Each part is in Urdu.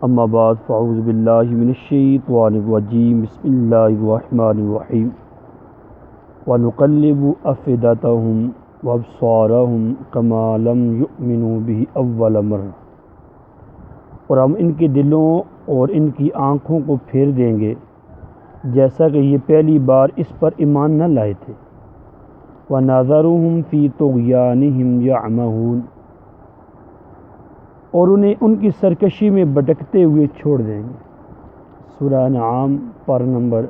اما بعد فاعوذ باللہ من الشیطان الرجیم بسم اللہ الرحمن الرحیم وَنُقَلِّبُ أَفْئِدَتَهُمْ وَأَبْصَارَهُمْ كَمَا لَمْ يُؤْمِنُوا بِهِ أَوَّلَ مَرَّةٍ، اور ہم ان کے دلوں اور ان کی آنکھوں کو پھیر دیں گے جیسا کہ یہ پہلی بار اس پر ایمان نہ لائے تھے۔ وَنَذَرُهُمْ فِي طُغْيَانِهِمْ يَعْمَهُونَ، اور انہیں ان کی سرکشی میں بھٹکتے ہوئے چھوڑ دیں گے۔ سورہ انعام پارہ نمبر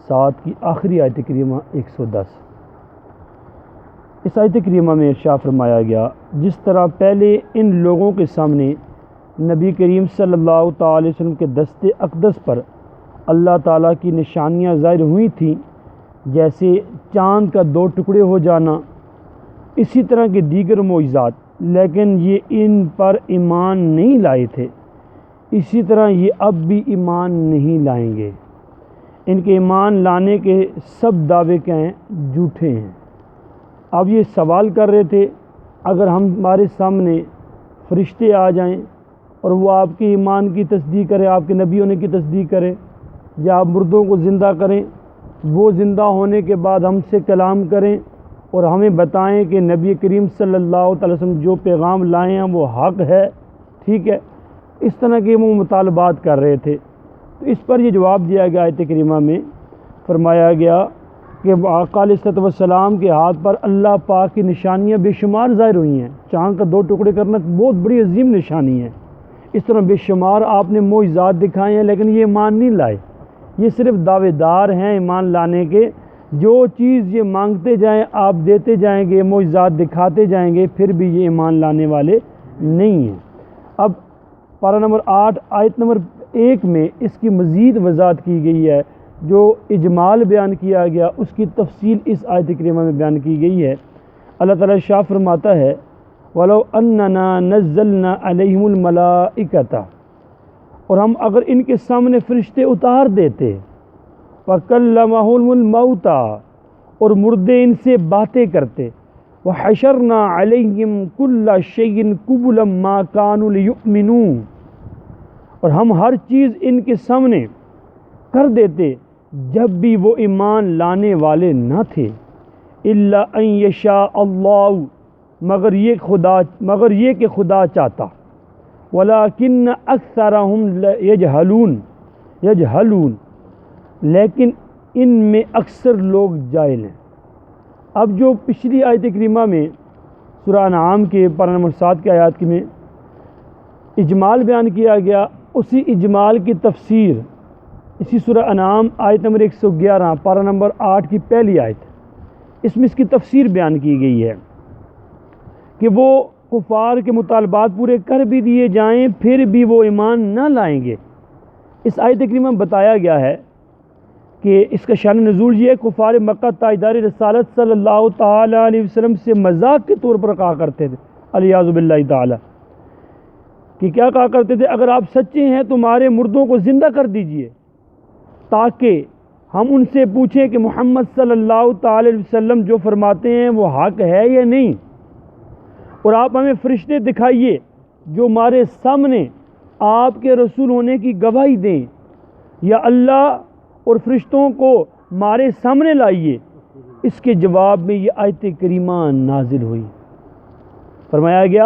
7 کی آخری آیت کریمہ 110۔ اس آیت کریمہ میں ارشاد فرمایا گیا، جس طرح پہلے ان لوگوں کے سامنے نبی کریم صلی اللہ تعالی علیہ وسلم کے دست اقدس پر اللہ تعالیٰ کی نشانیاں ظاہر ہوئی تھیں، جیسے چاند کا 2 ٹکڑے ہو جانا، اسی طرح کے دیگر معجزات، لیکن یہ ان پر ایمان نہیں لائے تھے، اسی طرح یہ اب بھی ایمان نہیں لائیں گے۔ ان کے ایمان لانے کے سب دعوے کیا ہیں؟ جھوٹے ہیں۔ اب یہ سوال کر رہے تھے، اگر ہمارے سامنے فرشتے آ جائیں اور وہ آپ کے ایمان کی تصدیق کریں، آپ کے نبی ہونے کی تصدیق کریں، یا آپ مردوں کو زندہ کریں، وہ زندہ ہونے کے بعد ہم سے کلام کریں اور ہمیں بتائیں کہ نبی کریم صلی اللہ تعالی وسلم جو پیغام لائے ہیں وہ حق ہے، ٹھیک ہے، اس طرح کے وہ مطالبات کر رہے تھے۔ تو اس پر یہ جواب دیا گیا، آیت کریمہ میں فرمایا گیا کہ آقا علیہ الصلوۃ والسلام کے ہاتھ پر اللہ پاک کی نشانیاں بے شمار ظاہر ہوئی ہیں۔ چاند کا 2 ٹکڑے کرنا بہت بڑی عظیم نشانی ہے۔ اس طرح بے شمار آپ نے معجزات دکھائے ہیں، لیکن یہ ایمان نہیں لائے۔ یہ صرف دعوے دار ہیں ایمان لانے کے، جو چیز یہ مانگتے جائیں آپ دیتے جائیں گے، معجزات دکھاتے جائیں گے، پھر بھی یہ ایمان لانے والے نہیں ہیں۔ اب پارہ نمبر 8 آیت نمبر 1 میں اس کی مزید وضاحت کی گئی ہے، جو اجمال بیان کیا گیا اس کی تفصیل اس آیت کریمہ میں بیان کی گئی ہے۔ اللہ تعالیٰ ارشاد فرماتا ہے، وَلَوْ أَنَّنَا نَزَّلْنَا عَلَيْهِمُ الْمَلَائِكَةَ، اور ہم اگر ان کے سامنے فرشتے اتار دیتے، وَكَلَّمَهُمُ الْمَوْتَى، اور مردے ان سے باتیں کرتے، وَحَشَرْنَا عَلَيْهِمْ كُلَّ شَيْءٍ قُبُلًا مَا كَانُوا لِيُؤْمِنُوا، اور ہم ہر چیز ان کے سامنے کر دیتے جب بھی وہ ایمان لانے والے نہ تھے، إِلَّا أَن يَشَاءَ اللَّهُ، مگر یہ کہ خدا چاہتا، وَلَكِنَّ أَكْثَرَهُمْ يَجْهَلُونَ، لیکن ان میں اکثر لوگ جاہل ہیں۔ اب جو پچھلی آیت کریمہ میں سورہ انعام کے پارہ نمبر 7 کی آیات میں اجمال بیان کیا گیا، اسی اجمال کی تفسیر اسی سورہ انعام آیت نمبر 111 پارہ نمبر 8 کی پہلی آیت، اس میں اس کی تفسیر بیان کی گئی ہے کہ وہ کفار کے مطالبات پورے کر بھی دیے جائیں پھر بھی وہ ایمان نہ لائیں گے۔ اس آیت کریمہ میں بتایا گیا ہے کہ اس کا شان نزول یہ ہے، کفار مکہ تاجدار رسالت صلی اللہ تعالی علیہ وسلم سے مذاق کے طور پر کہا کرتے تھے، الیاذ باللہ تعالی، کہ کیا کہا کرتے تھے، اگر آپ سچے ہیں تو ہمارے مردوں کو زندہ کر دیجئے تاکہ ہم ان سے پوچھیں کہ محمد صلی اللہ تعالی علیہ وسلم جو فرماتے ہیں وہ حق ہے یا نہیں، اور آپ ہمیں فرشتے دکھائیے جو ہمارے سامنے آپ کے رسول ہونے کی گواہی دیں، یا اللہ اور فرشتوں کو ہمارے سامنے لائیے۔ اس کے جواب میں یہ آیت کریمہ نازل ہوئی۔ فرمایا گیا،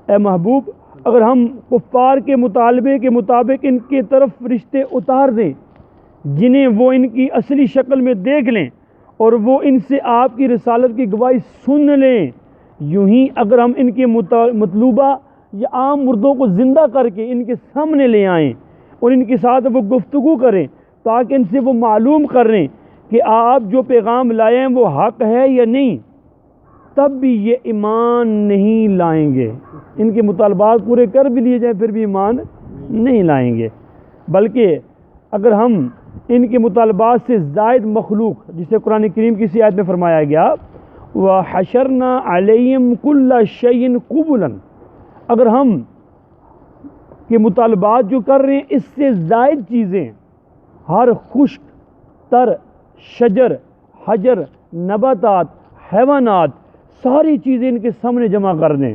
اے محبوب، اگر ہم کفار کے مطالبے کے مطابق ان کی طرف فرشتے اتار دیں جنہیں وہ ان کی اصلی شکل میں دیکھ لیں اور وہ ان سے آپ کی رسالت کی گواہی سن لیں، یوں ہی اگر ہم ان کے مطلوبہ یا عام مردوں کو زندہ کر کے ان کے سامنے لے آئیں اور ان کے ساتھ وہ گفتگو کریں تاکہ ان سے وہ معلوم کریں کہ آپ جو پیغام لائے ہیں وہ حق ہے یا نہیں، تب بھی یہ ایمان نہیں لائیں گے۔ ان کے مطالبات پورے کر بھی لیے جائیں پھر بھی ایمان نہیں لائیں گے، بلکہ اگر ہم ان کے مطالبات سے زائد مخلوق، جسے قرآن کریم کی اسی آیت میں فرمایا گیا، وَحَشَرْنَا عَلَيْهِمْ كُلَّ شَيْءٍ قُبُلًا، اگر ہم کے مطالبات جو کر رہے ہیں اس سے زائد چیزیں، ہر خشک تر شجر حجر نباتات حیوانات، ساری چیزیں ان کے سامنے جمع کر دیں،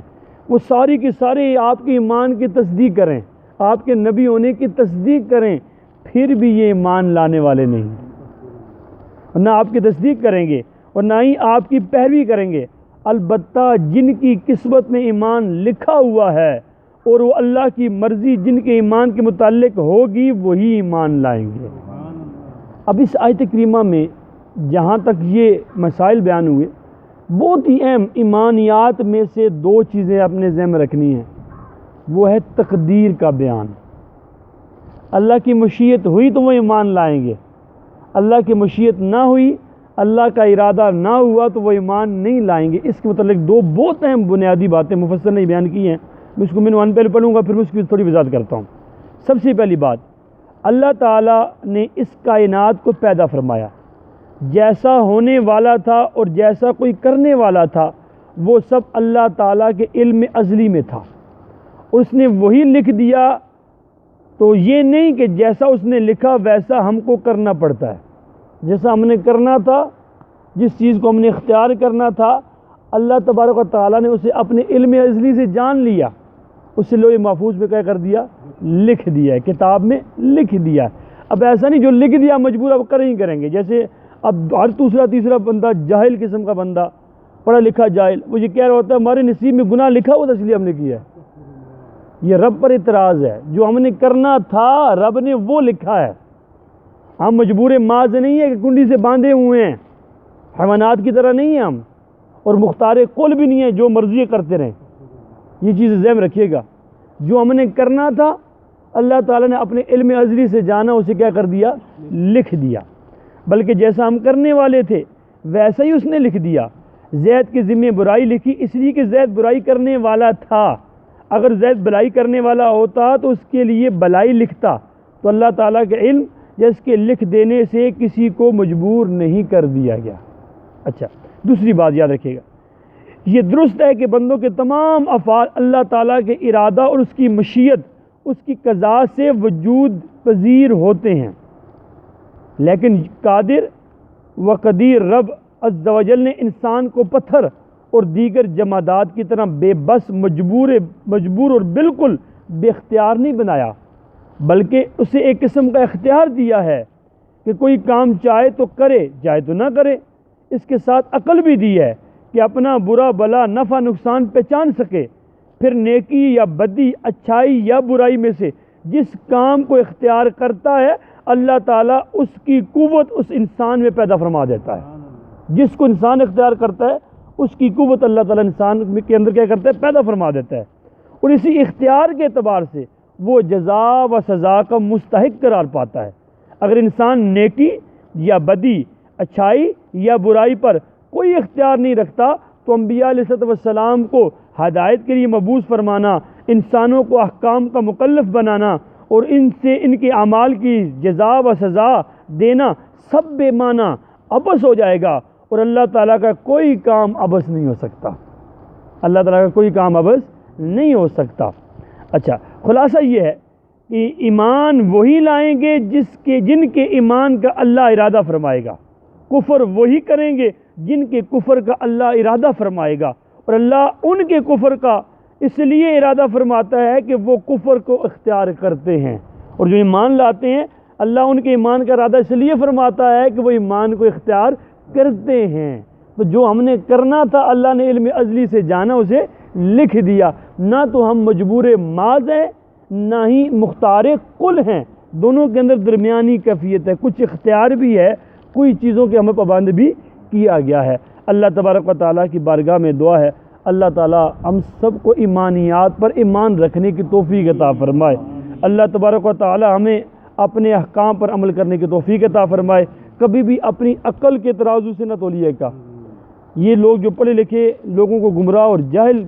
وہ ساری کی ساری آپ کے ایمان کی تصدیق کریں، آپ کے نبی ہونے کی تصدیق کریں، پھر بھی یہ ایمان لانے والے نہیں، نہ آپ کی تصدیق کریں گے اور نہ ہی آپ کی پیروی کریں گے۔ البتہ جن کی قسمت میں ایمان لکھا ہوا ہے اور وہ اللہ کی مرضی جن کے ایمان کے متعلق ہوگی وہی ایمان لائیں گے۔ اب اس آیت کریمہ میں جہاں تک یہ مسائل بیان ہوئے، بہت ہی اہم ایمانیات میں سے دو چیزیں اپنے ذہن میں رکھنی ہیں، وہ ہے تقدیر کا بیان۔ اللہ کی مشیت ہوئی تو وہ ایمان لائیں گے، اللہ کی مشیت نہ ہوئی، اللہ کا ارادہ نہ ہوا تو وہ ایمان نہیں لائیں گے۔ اس کے متعلق دو بہت اہم بنیادی باتیں مفسر نے بیان کی ہیں، میں اس کو عنوان پہلے پڑھوں گا، پھر میں اس کی تھوڑی وضاحت کرتا ہوں۔ سب سے پہلی بات، اللہ تعالیٰ نے اس کائنات کو پیدا فرمایا، جیسا ہونے والا تھا اور جیسا کوئی کرنے والا تھا وہ سب اللہ تعالیٰ کے علم ازلی میں تھا، اس نے وہی لکھ دیا۔ تو یہ نہیں کہ جیسا اس نے لکھا ویسا ہم کو کرنا پڑتا ہے، جیسا ہم نے کرنا تھا، جس چیز کو ہم نے اختیار کرنا تھا، اللہ تبارک و تعالیٰ نے اسے اپنے علم ازلی سے جان لیا، اسے لوح محفوظ میں کیا کر دیا، لکھ دیا ہے، کتاب میں لکھ دیا ہے۔ اب ایسا نہیں جو لکھ دیا مجبور اب کریں ہی کریں گے، جیسے اب ہر دوسرا تیسرا بندہ جاہل قسم کا بندہ، پڑھا لکھا جاہل، وہ یہ کہہ رہا ہوتا ہے ہمارے نصیب میں گناہ لکھا ہوا تھا اس لیے ہم نے کیا ہے۔ یہ رب پر اعتراض ہے، جو ہم نے کرنا تھا رب نے وہ لکھا ہے، ہم مجبور ماض نہیں ہے کہ کنڈی سے باندھے ہوئے ہیں، حیوانات کی طرح نہیں ہیں ہم، اور مختار قل بھی نہیں ہے جو مرضی کرتے رہیں۔ یہ چیز ذہن رکھیے گا، جو ہم نے کرنا تھا اللہ تعالیٰ نے اپنے علم ازلی سے جانا، اسے کیا کر دیا، لکھ دیا، بلکہ جیسا ہم کرنے والے تھے ویسا ہی اس نے لکھ دیا۔ زید کے ذمہ برائی لکھی اس لیے کہ زید برائی کرنے والا تھا، اگر زید بلائی کرنے والا ہوتا تو اس کے لیے بلائی لکھتا، تو اللہ تعالیٰ کے علم جس کے لکھ دینے سے کسی کو مجبور نہیں کر دیا گیا۔ اچھا، دوسری بات یاد رکھیے گا، یہ درست ہے کہ بندوں کے تمام افعال اللہ تعالیٰ کے ارادہ اور اس کی مشیت، اس کی قضاء سے وجود پذیر ہوتے ہیں، لیکن قادر و قدیر رب عز و جل نے انسان کو پتھر اور دیگر جمادات کی طرح بے بس، مجبور اور بالکل بے اختیار نہیں بنایا، بلکہ اسے ایک قسم کا اختیار دیا ہے کہ کوئی کام چاہے تو کرے، چاہے تو نہ کرے۔ اس کے ساتھ عقل بھی دی ہے کہ اپنا برا بلا، نفع نقصان پہچان سکے، پھر نیکی یا بدی، اچھائی یا برائی میں سے جس کام کو اختیار کرتا ہے اللہ تعالیٰ اس کی قوت اس انسان میں پیدا فرما دیتا ہے۔ جس کو انسان اختیار کرتا ہے اس کی قوت اللہ تعالیٰ انسان کے اندر کیا کرتا ہے، پیدا فرما دیتا ہے، اور اسی اختیار کے اعتبار سے وہ جزا و سزا کا مستحق قرار پاتا ہے۔ اگر انسان نیکی یا بدی، اچھائی یا برائی پر کوئی اختیار نہیں رکھتا تو انبیاء علیہ السلام کو ہدایت کے لیے مبعوث فرمانا، انسانوں کو احکام کا مکلف بنانا اور ان سے ان کے اعمال کی جزا و سزا دینا سب بے معنی عبث ہو جائے گا، اور اللہ تعالیٰ کا کوئی کام عبث نہیں ہو سکتا، اللہ تعالیٰ کا کوئی کام عبث نہیں ہو سکتا۔ اچھا، خلاصہ یہ ہے کہ ایمان وہی لائیں گے جن کے ایمان کا اللہ ارادہ فرمائے گا، کفر وہی کریں گے جن کے کفر کا اللہ ارادہ فرمائے گا، اور اللہ ان کے کفر کا اس لیے ارادہ فرماتا ہے کہ وہ کفر کو اختیار کرتے ہیں، اور جو ایمان لاتے ہیں اللہ ان کے ایمان کا ارادہ اس لیے فرماتا ہے کہ وہ ایمان کو اختیار کرتے ہیں۔ تو جو ہم نے کرنا تھا اللہ نے علم ازلی سے جانا، اسے لکھ دیا، نہ تو ہم مجبور ماض ہیں نہ ہی مختار قل ہیں، دونوں کے اندر درمیانی کیفیت ہے، کچھ اختیار بھی ہے، کوئی چیزوں کے ہمیں پابند بھی کیا گیا ہے۔ اللہ تبارک و تعالیٰ کی بارگاہ میں دعا ہے اللہ تعالیٰ ہم سب کو ایمانیات پر ایمان رکھنے کی توفیق عطا فرمائے، اللہ تبارک و تعالیٰ ہمیں اپنے احکام پر عمل کرنے کی توفیق عطا فرمائے، کبھی بھی اپنی عقل کے ترازو سے نہ تولیے گا۔ یہ لوگ جو پڑھے لکھے لوگوں کو گمراہ اور جاہل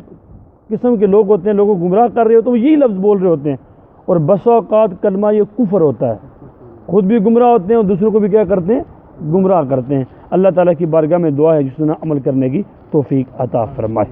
قسم کے لوگ ہوتے ہیں، لوگوں کو گمراہ کر رہے ہوتے ہیں، وہ یہی لفظ بول رہے ہوتے ہیں، اور بس اوقات کلمہ یہ کفر ہوتا ہے، خود بھی گمراہ ہوتے ہیں اور دوسروں کو بھی کیا کرتے ہیں، گمراہ کرتے ہیں۔ اللہ تعالیٰ کی بارگاہ میں دعا ہے جس نے عمل کرنے کی توفیق عطا فرمائے۔